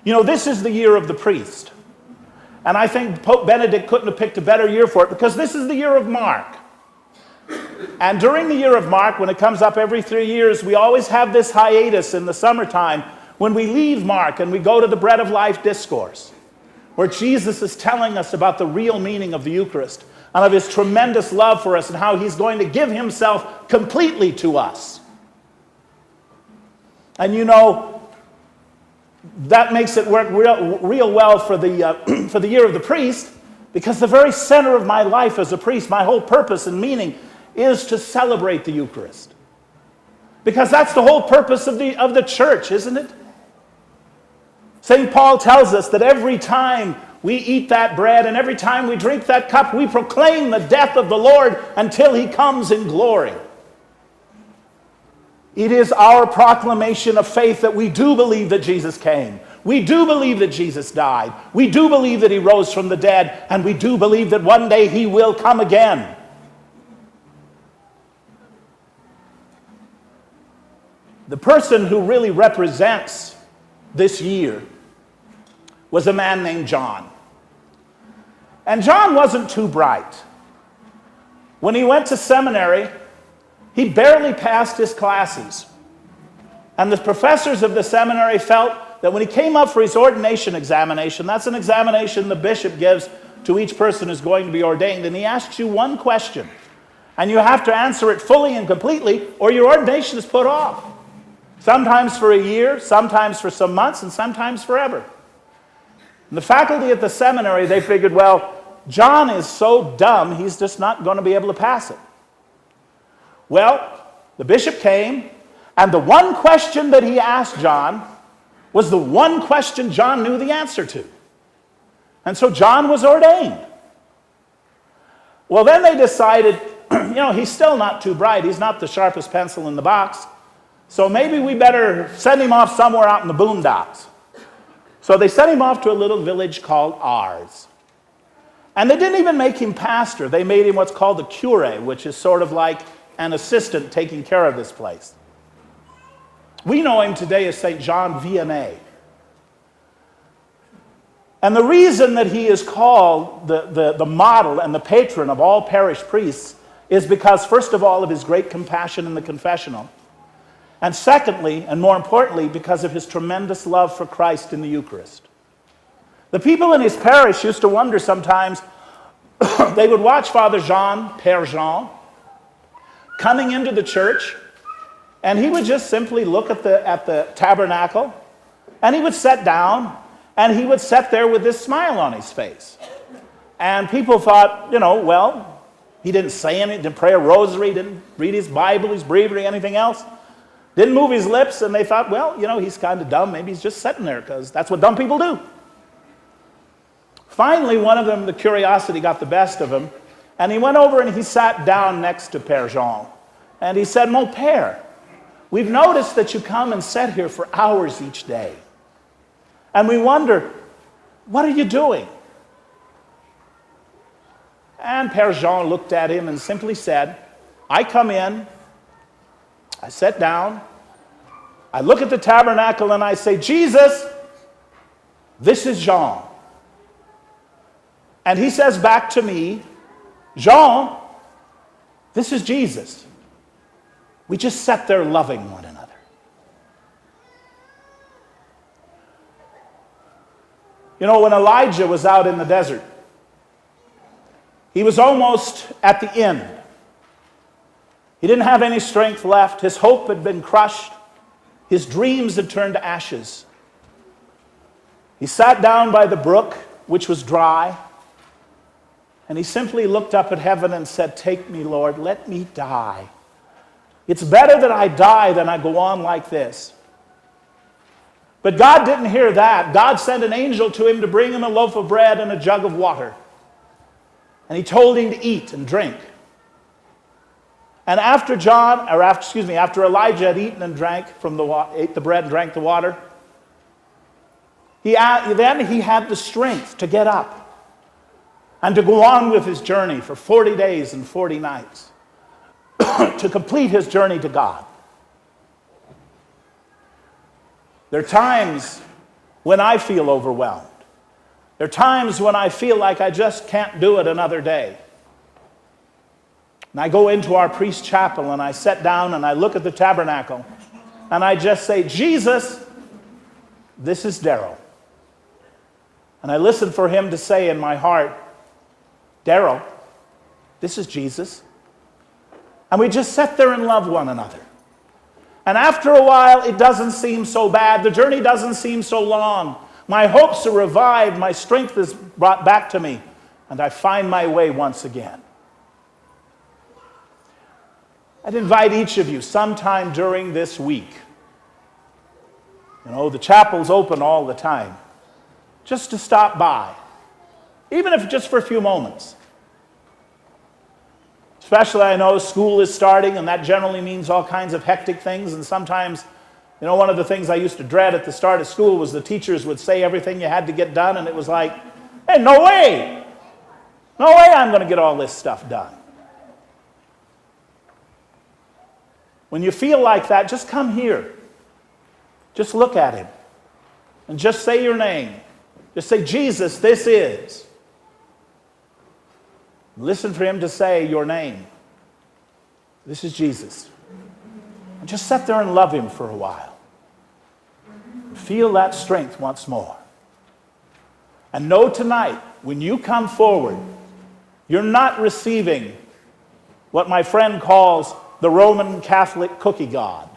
You know, this is the year of the priest. And I think Pope Benedict couldn't have picked a better year for it, because this is the year of Mark. And during the year of Mark, when it comes up every 3 years, we always have this hiatus in the summertime when we leave Mark and we go to the Bread of Life Discourse, where Jesus is telling us about the real meaning of the Eucharist and of his tremendous love for us and how he's going to give himself completely to us. And you know, that makes it work real well for the year of the priest, because the very center of my life as a priest, my whole purpose and meaning, is to celebrate the Eucharist. Because that's the whole purpose of the church, isn't it? St. Paul tells us that every time we eat that bread and every time we drink that cup, we proclaim the death of the Lord until he comes in glory. It is our proclamation of faith that we do believe that Jesus came. We do believe that Jesus died. We do believe that he rose from the dead. And we do believe that one day he will come again. The person who really represents this year was a man named John. And John wasn't too bright. When he went to seminary, he barely passed his classes. And the professors of the seminary felt that when he came up for his ordination examination, that's an examination the bishop gives to each person who's going to be ordained, and he asks you one question. And you have to answer it fully and completely, or your ordination is put off. Sometimes for a year, sometimes for some months, and sometimes forever. And the faculty at the seminary, they figured, well, John is so dumb, he's just not going to be able to pass it. Well, the bishop came, and the one question that he asked John was the one question John knew the answer to. And so John was ordained. Well, then they decided, you know, he's still not too bright. He's not the sharpest pencil in the box. So maybe we better send him off somewhere out in the boondocks. So they sent him off to a little village called Ars. And they didn't even make him pastor. They made him what's called the cure, which is sort of like an assistant taking care of this place. We know him today as St. John Vianney. And the reason that he is called the model and the patron of all parish priests is because, first of all, of his great compassion in the confessional. And secondly, and more importantly, because of his tremendous love for Christ in the Eucharist. The people in his parish used to wonder sometimes, they would watch Father Jean, Père Jean, coming into the church, and he would just simply look at the tabernacle, and he would sit down, and he would sit there with this smile on his face. And people thought, you know, well, he didn't say anything, didn't pray a rosary, didn't read his Bible, his breviary, anything else. Didn't move his lips, and they thought, well, you know, he's kind of dumb. Maybe he's just sitting there, because that's what dumb people do. Finally, one of them, the curiosity got the best of him, and he went over and he sat down next to Père Jean. And he said, Mon Père, we've noticed that you come and sit here for hours each day. And we wonder, what are you doing? And Père Jean looked at him and simply said, I come in, I sit down, I look at the tabernacle and I say, Jesus, this is Jean. And he says back to me, Jean, this is Jesus. We just sat there loving one another. You know, when Elijah was out in the desert, he was almost at the end. He didn't have any strength left. His hope had been crushed. His dreams had turned to ashes. He sat down by the brook, which was dry, and he simply looked up at heaven and said, take me, Lord, let me die. It's better that I die than I go on like this. But God didn't hear that. God sent an angel to him to bring him a loaf of bread and a jug of water. And he told him to eat and drink. And after Elijah had eaten and drank ate the bread and drank the water, then he had the strength to get up and to go on with his journey for 40 days and 40 nights to complete his journey to God. There are times when I feel overwhelmed. There are times when I feel like I just can't do it another day. And I go into our priest chapel and I sit down and I look at the tabernacle and I just say, Jesus, this is Daryl. And I listen for him to say in my heart, Daryl, this is Jesus. And we just sit there and love one another. And after a while, it doesn't seem so bad. The journey doesn't seem so long. My hopes are revived. My strength is brought back to me. And I find my way once again. I'd invite each of you sometime during this week. The chapel's open all the time. Just to stop by. Even if just for a few moments. Especially, I know school is starting, and that generally means all kinds of hectic things. And sometimes, one of the things I used to dread at the start of school was the teachers would say everything you had to get done, and it was like, hey, no way! No way I'm going to get all this stuff done. When you feel like that, just come here. Just look at him. And just say your name. Just say, Jesus, this is. Listen for him to say your name. This is Jesus. And just sit there and love him for a while. Feel that strength once more. And know tonight, when you come forward, you're not receiving what my friend calls the Roman Catholic cookie God.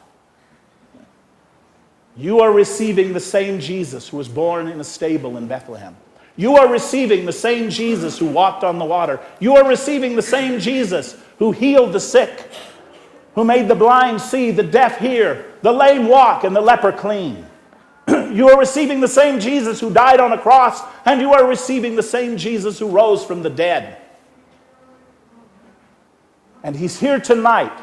You are receiving the same Jesus who was born in a stable in Bethlehem. You are receiving the same Jesus who walked on the water. You are receiving the same Jesus who healed the sick, who made the blind see, the deaf hear, the lame walk, and the leper clean. You are receiving the same Jesus who died on a cross, and you are receiving the same Jesus who rose from the dead. And he's here tonight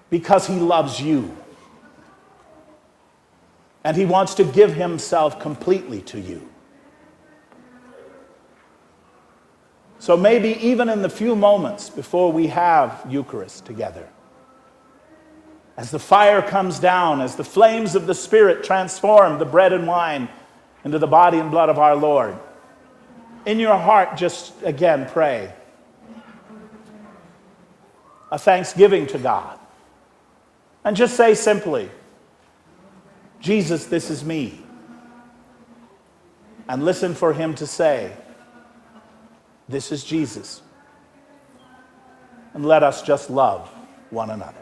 because he loves you. And he wants to give himself completely to you. So maybe even in the few moments before we have Eucharist together, as the fire comes down, as the flames of the Spirit transform the bread and wine into the body and blood of our Lord, in your heart just again pray a thanksgiving to God. And just say simply, Jesus, this is me. And listen for him to say, this is Jesus. And let us just love one another.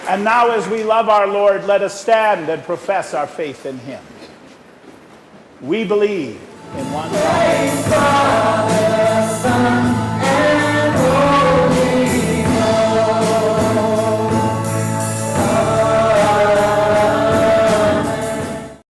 And now as we love our Lord, let us stand and profess our faith in him. We believe in one God.